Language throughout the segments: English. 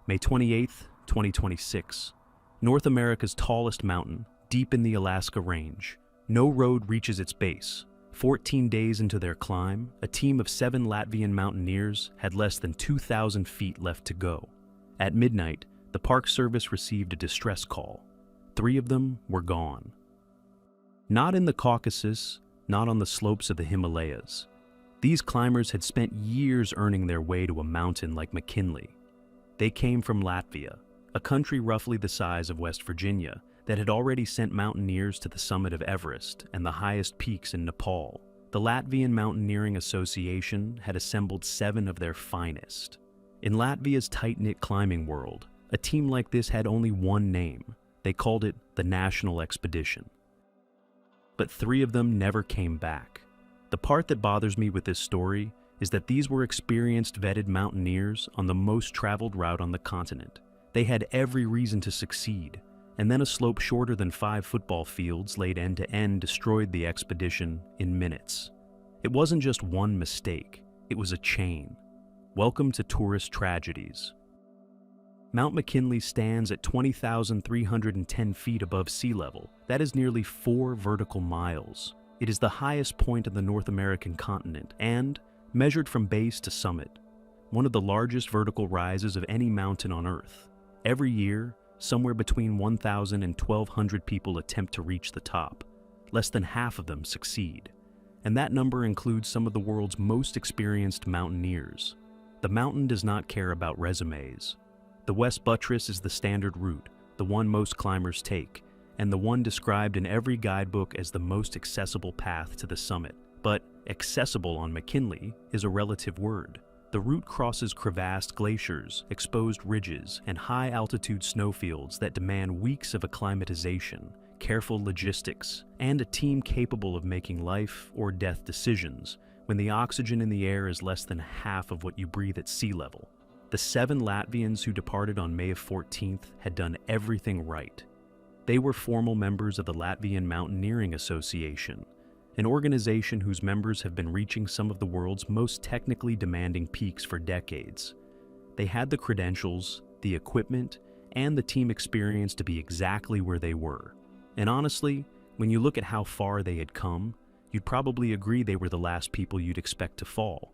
May 28th, 2026. North America's tallest mountain, deep in the Alaska Range. No road reaches its base. 14 days into their climb, a team of 7 Latvian mountaineers had less than 2,000 feet left to go. At midnight, the Park Service received a distress call. 3 of them were gone. Not in the Caucasus, not on the slopes of the Himalayas. These climbers had spent years earning their way to a mountain like McKinley. They came from Latvia, a country roughly the size of West Virginia that had already sent mountaineers to the summit of Everest and the highest peaks in Nepal. The Latvian Mountaineering Association had assembled 7 of their finest. In Latvia's tight-knit climbing world, a team like this had only one name. They called it the National Expedition. But 3 of them never came back. The part that bothers me with this story is that these were experienced, vetted mountaineers on the most traveled route on the continent. They had every reason to succeed, and then a slope shorter than 5 football fields laid end to end destroyed the expedition in minutes. It wasn't just one mistake, it was a chain. Welcome to tourist tragedies. Mount McKinley stands at 20,310 feet above sea level. That is nearly 4 vertical miles. It is the highest point on the North American continent and, measured from base to summit, one of the largest vertical rises of any mountain on Earth. Every year, somewhere between 1,000 and 1,200 people attempt to reach the top. Less than half of them succeed. And that number includes some of the world's most experienced mountaineers. The mountain does not care about resumes. The West Buttress is the standard route, the one most climbers take, and the one described in every guidebook as the most accessible path to the summit. But accessible on McKinley is a relative word. The route crosses crevassed glaciers, exposed ridges, and high-altitude snowfields that demand weeks of acclimatization, careful logistics, and a team capable of making life or death decisions when the oxygen in the air is less than half of what you breathe at sea level. The 7 Latvians who departed on May 14th had done everything right. They were formal members of the Latvian Mountaineering Association, an organization whose members have been reaching some of the world's most technically demanding peaks for decades. They had the credentials, the equipment, and the team experience to be exactly where they were. And honestly, when you look at how far they had come, you'd probably agree they were the last people you'd expect to fall.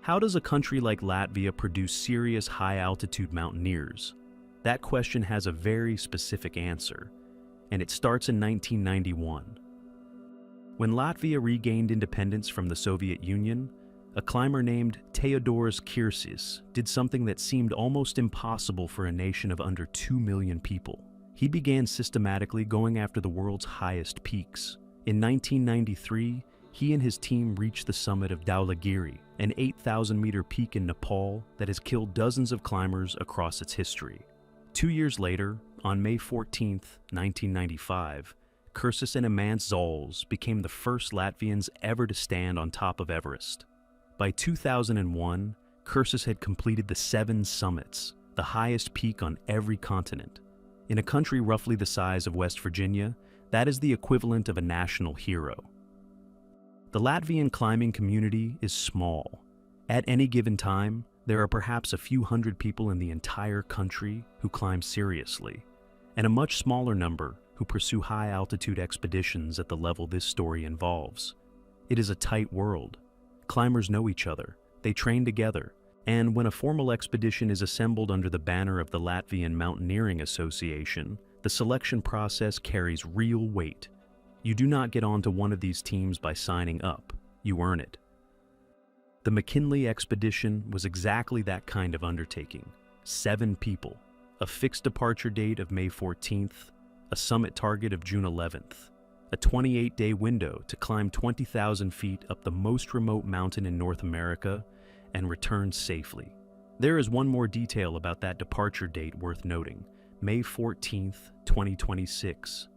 How does a country like Latvia produce serious high-altitude mountaineers? That question has a very specific answer, and it starts in 1991. When Latvia regained independence from the Soviet Union, a climber named Teodoras Kirsis did something that seemed almost impossible for a nation of under 2 million people. He began systematically going after the world's highest peaks. In 1993, he and his team reached the summit of Dhaulagiri, an 8,000-meter peak in Nepal that has killed dozens of climbers across its history. 2 years later, on May 14, 1995, Kirsis and Inese Puceka became the first Latvians ever to stand on top of Everest. By 2001, Kirsis had completed the 7 summits, the highest peak on every continent. In a country roughly the size of West Virginia, that is the equivalent of a national hero. The Latvian climbing community is small. At any given time, there are perhaps a few hundred people in the entire country who climb seriously, and a much smaller number who pursue high-altitude expeditions at the level this story involves. It is a tight world. Climbers know each other, they train together, and when a formal expedition is assembled under the banner of the Latvian Mountaineering Association, the selection process carries real weight. You do not get onto one of these teams by signing up, you earn it. The McKinley expedition was exactly that kind of undertaking. 7 people, a fixed departure date of May 14th, a summit target of June 11th, a 28-day window to climb 20,000 feet up the most remote mountain in North America and return safely. There is one more detail about that departure date worth noting: May 14th, 2026.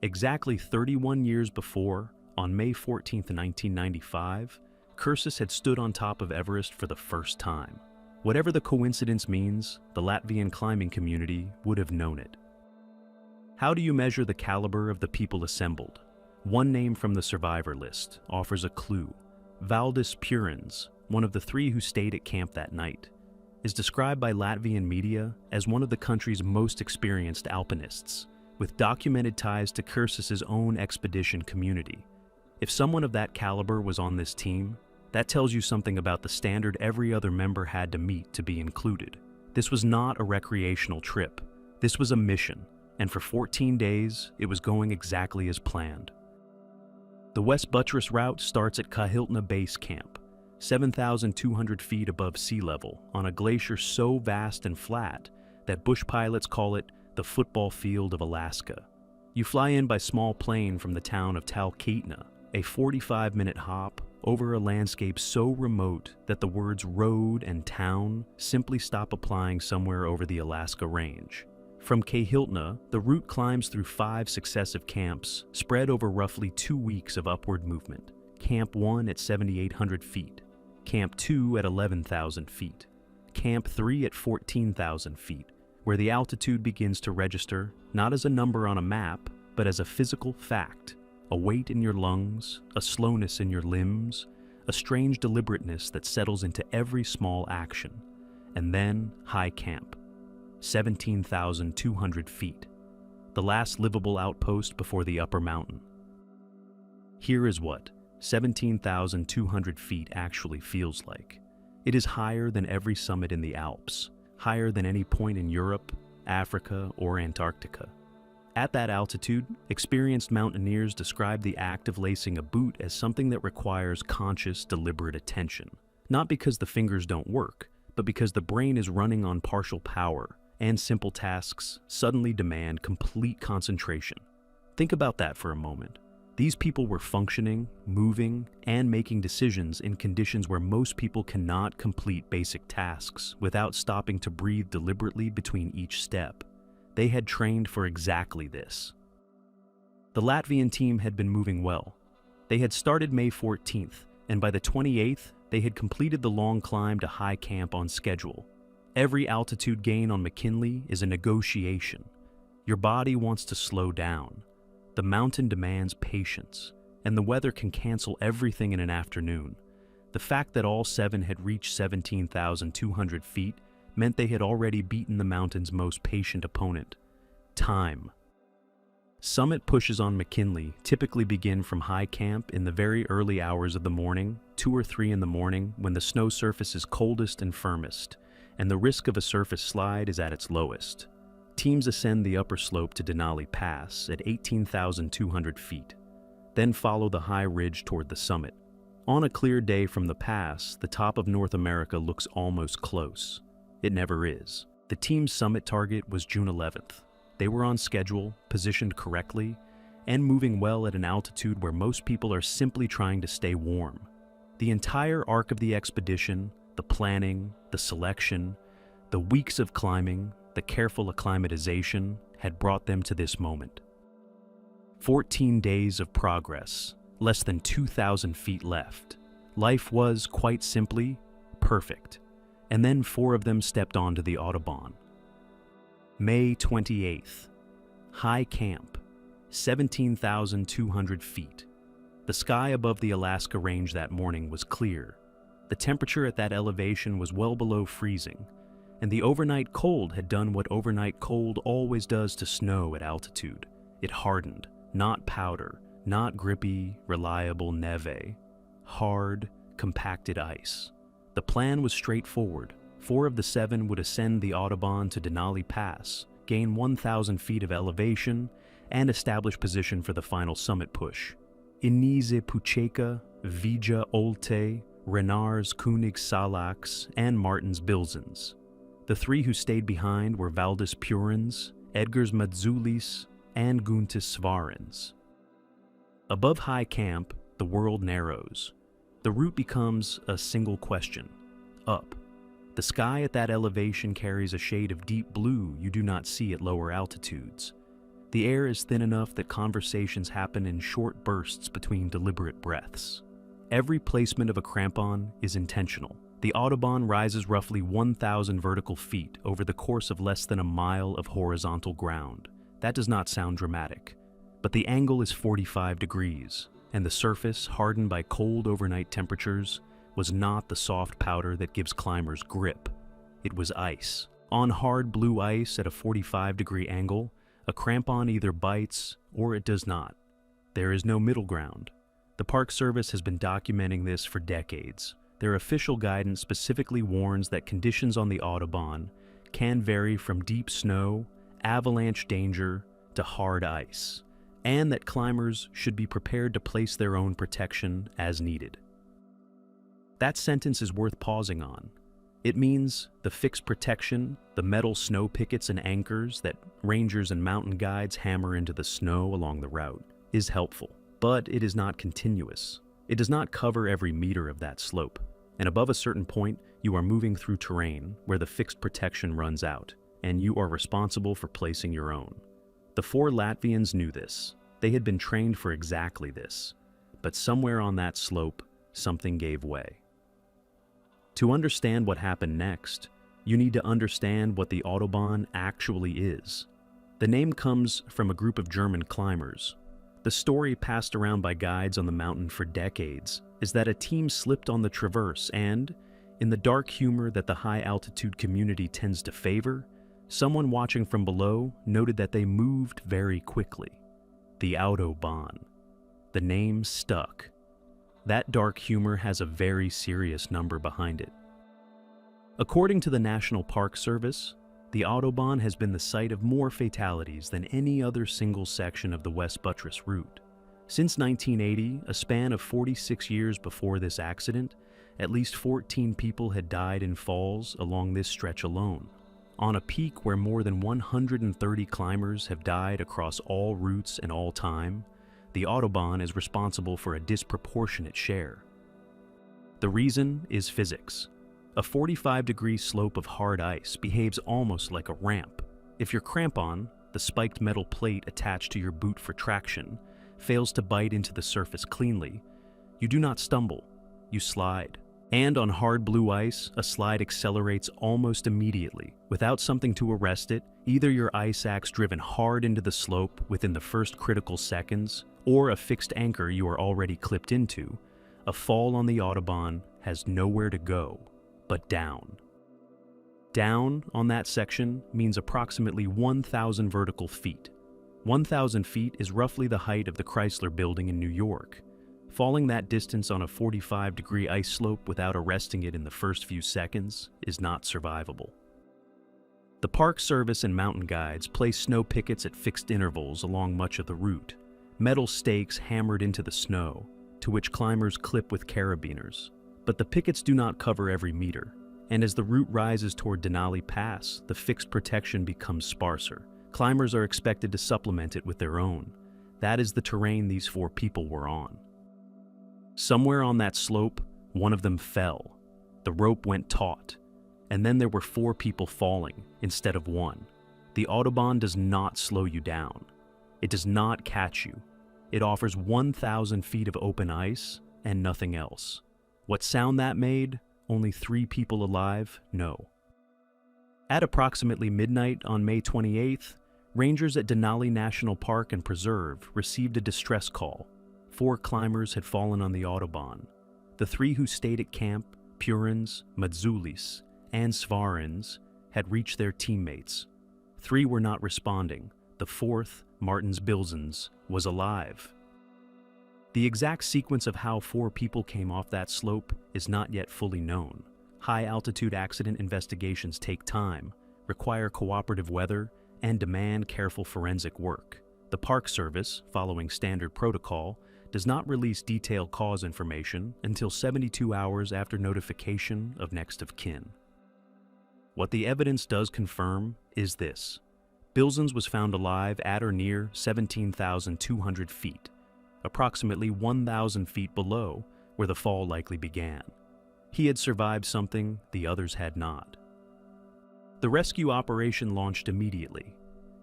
Exactly 31 years before, on May 14th, 1995, Kirsis had stood on top of Everest for the first time. Whatever the coincidence means, the Latvian climbing community would have known it. How do you measure the caliber of the people assembled? One name from the survivor list offers a clue: Valdis Purins, one of the 3 who stayed at camp that night. is described by Latvian media as one of the country's most experienced alpinists, with documented ties to Kursus's own expedition community. If someone of that caliber was on this team, that tells you something about the standard every other member had to meet to be included. This was not a recreational trip. This was a mission, and for 14 days, it was going exactly as planned. The West Buttress route starts at Kahiltna Base Camp, 7,200 feet above sea level, on a glacier so vast and flat that bush pilots call it the football field of Alaska. You fly in by small plane from the town of Talkeetna, a 45-minute hop over a landscape so remote that the words road and town simply stop applying somewhere over the Alaska range. From Kahiltna, the route climbs through 5 successive camps spread over roughly 2 weeks of upward movement. Camp 1 at 7,800 feet, Camp 2 at 11,000 feet, Camp 3 at 14,000 feet, where the altitude begins to register not as a number on a map, but as a physical fact, a weight in your lungs, a slowness in your limbs, a strange deliberateness that settles into every small action. And then High Camp, 17,200 feet, the last livable outpost before the upper mountain. Here is what 17,200 feet actually feels like. It is higher than every summit in the Alps, higher than any point in Europe, Africa, or Antarctica. At that altitude, experienced mountaineers describe the act of lacing a boot as something that requires conscious, deliberate attention. Not because the fingers don't work, but because the brain is running on partial power, and simple tasks suddenly demand complete concentration. Think about that for a moment. These people were functioning, moving, and making decisions in conditions where most people cannot complete basic tasks without stopping to breathe deliberately between each step. They had trained for exactly this. The Latvian team had been moving well. They had started May 14th, and by the 28th, they had completed the long climb to High Camp on schedule. Every altitude gain on McKinley is a negotiation. Your body wants to slow down. The mountain demands patience, and the weather can cancel everything in an afternoon. The fact that all 7 had reached 17,200 feet meant they had already beaten the mountain's most patient opponent, time. Summit pushes on McKinley typically begin from High Camp in the very early hours of the morning, 2 or 3 in the morning, when the snow surface is coldest and firmest, and the risk of a surface slide is at its lowest. Teams ascend the upper slope to Denali Pass at 18,200 feet, then follow the high ridge toward the summit. On a clear day from the pass, the top of North America looks almost close. It never is. The team's summit target was June 11th. They were on schedule, positioned correctly, and moving well at an altitude where most people are simply trying to stay warm. The entire arc of the expedition, the planning, the selection, the weeks of climbing, the careful acclimatization had brought them to this moment. 14 days of progress, less than 2,000 feet left. Life was, quite simply, perfect. And then 4 of them stepped onto the Autobahn. May 28th, High Camp, 17,200 feet. The sky above the Alaska Range that morning was clear. The temperature at that elevation was well below freezing, and the overnight cold had done what overnight cold always does to snow at altitude. It hardened, not powder, not grippy, reliable neve, hard, compacted ice. The plan was straightforward. 4 of the 7 would ascend the Autobahn to Denali Pass, gain 1,000 feet of elevation, and establish position for the final summit push. Inese Puceka, Vija Olte, Renars Kunigs-Salaks, and Martins Bilzens. The 3 who stayed behind were Valdis Purins, Edgars Madzulis, and Guntis Svarins. Above High Camp, the world narrows. The route becomes a single question: up. The sky at that elevation carries a shade of deep blue you do not see at lower altitudes. The air is thin enough that conversations happen in short bursts between deliberate breaths. Every placement of a crampon is intentional. The Autobahn rises roughly 1,000 vertical feet over the course of less than a mile of horizontal ground. That does not sound dramatic, but the angle is 45 degrees, and the surface, hardened by cold overnight temperatures, was not the soft powder that gives climbers grip. it was ice. On hard blue ice at a 45-degree angle, a crampon either bites or it does not. There is no middle ground. The Park Service has been documenting this for decades. Their official guidance specifically warns that conditions on the Autobahn can vary from deep snow, avalanche danger, to hard ice, and that climbers should be prepared to place their own protection as needed. That sentence is worth pausing on. It means the fixed protection, the metal snow pickets and anchors that rangers and mountain guides hammer into the snow along the route, is helpful, but it is not continuous. It does not cover every meter of that slope, and above a certain point, you are moving through terrain where the fixed protection runs out, and you are responsible for placing your own. The 4 Latvians knew this. They had been trained for exactly this, but somewhere on that slope, something gave way. To understand what happened next, you need to understand what the Autobahn actually is. The name comes from a group of German climbers. The story passed around by guides on the mountain for decades is that a team slipped on the traverse and, in the dark humor that the high-altitude community tends to favor, someone watching from below noted that they moved very quickly. The Autobahn. The name stuck. That dark humor has a very serious number behind it. According to the National Park Service, the Autobahn has been the site of more fatalities than any other single section of the West Buttress route. Since 1980, a span of 46 years before this accident, at least 14 people had died in falls along this stretch alone. On a peak where more than 130 climbers have died across all routes and all time, the Autobahn is responsible for a disproportionate share. The reason is physics. A 45-degree slope of hard ice behaves almost like a ramp. If your crampon, the spiked metal plate attached to your boot for traction, fails to bite into the surface cleanly, you do not stumble, you slide. And on hard blue ice, a slide accelerates almost immediately. Without something to arrest it, either your ice axe driven hard into the slope within the first critical seconds, or a fixed anchor you are already clipped into, a fall on the Autobahn has nowhere to go but down. Down on that section means approximately 1,000 vertical feet. 1,000 feet is roughly the height of the Chrysler Building in New York. Falling that distance on a 45-degree ice slope without arresting it in the first few seconds is not survivable. The Park Service and mountain guides place snow pickets at fixed intervals along much of the route, metal stakes hammered into the snow, to which climbers clip with carabiners. But the pickets do not cover every meter, and as the route rises toward Denali Pass, the fixed protection becomes sparser. Climbers are expected to supplement it with their own. That is the terrain these 4 people were on. Somewhere on that slope, one of them fell. The rope went taut, and then there were 4 people falling instead of 1. The Autobahn does not slow you down. It does not catch you. It offers 1,000 feet of open ice and nothing else. What sound that made? Only 3 people alive? No. At approximately midnight on May 28th, rangers at Denali National Park and Preserve received a distress call. 4 climbers had fallen on the Autobahn. The 3 who stayed at camp, Purins, Madzulis, and Svarins, had reached their teammates. 3 were not responding. The 4th, Martins Bilzens, was alive. The exact sequence of how 4 people came off that slope is not yet fully known. High-altitude accident investigations take time, require cooperative weather, and demand careful forensic work. The Park Service, following standard protocol, does not release detailed cause information until 72 hours after notification of next of kin. What the evidence does confirm is this. Bilzens was found alive at or near 17,200 feet, approximately 1,000 feet below where the fall likely began. He had survived something the others had not. The rescue operation launched immediately.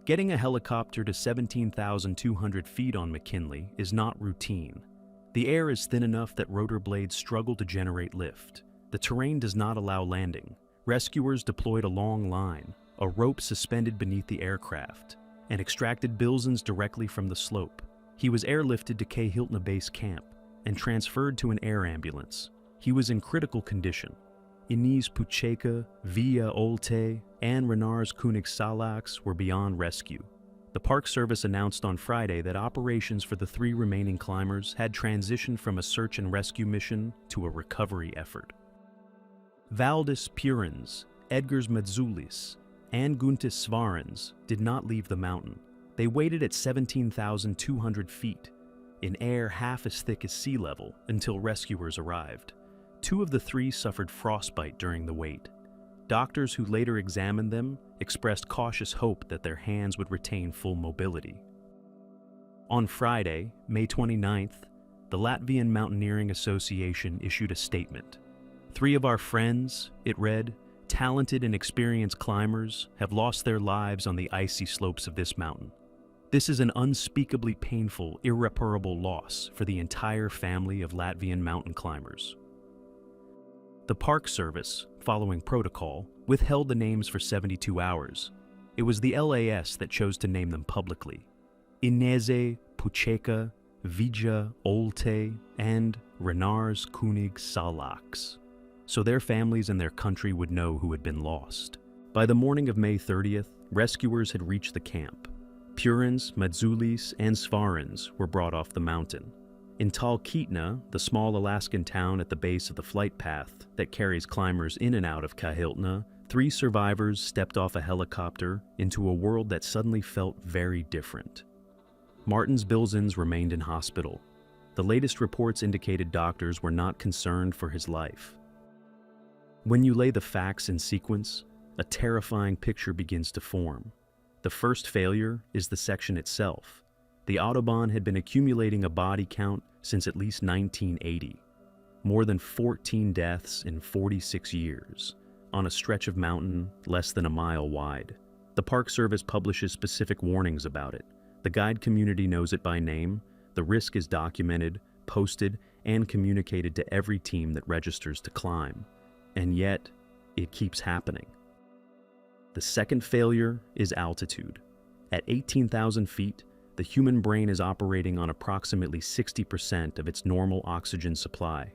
Getting a helicopter to 17,200 feet on McKinley is not routine. The air is thin enough that rotor blades struggle to generate lift. The terrain does not allow landing. Rescuers deployed a long line, a rope suspended beneath the aircraft, and extracted Bilzens directly from the slope. He was airlifted to K. Hiltna Base Camp and transferred to an air ambulance. He was in critical condition. Inese Puceka, Vija Olte, and Renars Kunigs-Salaks were beyond rescue. The Park Service announced on Friday that operations for the 3 remaining climbers had transitioned from a search and rescue mission to a recovery effort. Valdis Purins, Edgars Medzulis, and Guntis Svarens did not leave the mountain. They waited at 17,200 feet, in air half as thick as sea level, until rescuers arrived. 2 of the 3 suffered frostbite during the wait. Doctors who later examined them expressed cautious hope that their hands would retain full mobility. On Friday, May 29th, the Latvian Mountaineering Association issued a statement. 3 of our friends, it read, talented and experienced climbers, have lost their lives on the icy slopes of this mountain. This is an unspeakably painful, irreparable loss for the entire family of Latvian mountain climbers. The Park Service, following protocol, withheld the names for 72 hours. It was the LAS that chose to name them publicly. Inese Puceka, Vija Olte, and Renars Kunigs-Salaks, so their families and their country would know who had been lost. By the morning of May 30th, rescuers had reached the camp. Purins, Medzulis, and Svarens were brought off the mountain. In Talkeetna, the small Alaskan town at the base of the flight path that carries climbers in and out of Kahiltna, 3 survivors stepped off a helicopter into a world that suddenly felt very different. Martins Bilzins remained in hospital. The latest reports indicated doctors were not concerned for his life. When you lay the facts in sequence, a terrifying picture begins to form. The first failure is the section itself. The Autobahn had been accumulating a body count since at least 1980. More than 14 deaths in 46 years, on a stretch of mountain less than a mile wide. The Park Service publishes specific warnings about it. The guide community knows it by name. The risk is documented, posted, and communicated to every team that registers to climb. And yet, it keeps happening. The second failure is altitude. At 18,000 feet, the human brain is operating on approximately 60% of its normal oxygen supply.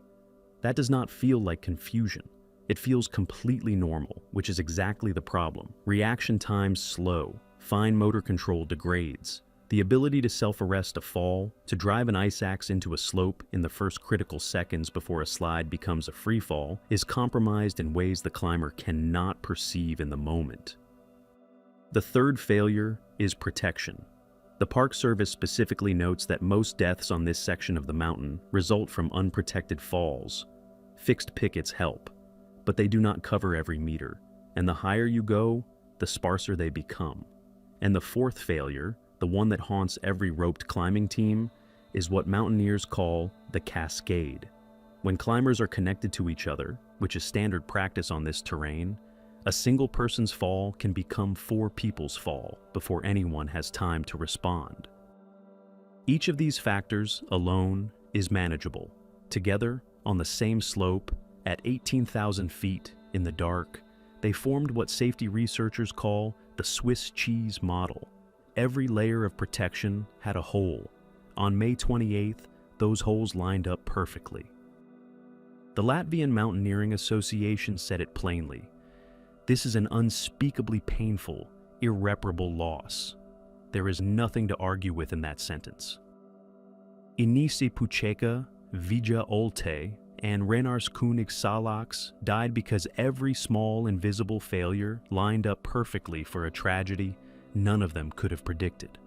That does not feel like confusion. It feels completely normal, which is exactly the problem. Reaction times slow, fine motor control degrades. The ability to self-arrest a fall, to drive an ice axe into a slope in the first critical seconds before a slide becomes a free fall, is compromised in ways the climber cannot perceive in the moment. The third failure is protection. The Park Service specifically notes that most deaths on this section of the mountain result from unprotected falls. Fixed pickets help, but they do not cover every meter, and the higher you go, the sparser they become. And the fourth failure, the one that haunts every roped climbing team, is what mountaineers call the cascade. When climbers are connected to each other, which is standard practice on this terrain, a single person's fall can become 4 people's fall before anyone has time to respond. Each of these factors alone is manageable. Together, on the same slope, at 18,000 feet in the dark, they formed what safety researchers call the Swiss cheese model. Every layer of protection had a hole. On May 28th, those holes lined up perfectly. The Latvian Mountaineering Association said it plainly. This is an unspeakably painful, irreparable loss. There is nothing to argue with in that sentence. Inese Puceka, Vija Olte, and Renars Kunigs-Salaks died because every small invisible failure lined up perfectly for a tragedy none of them could have predicted.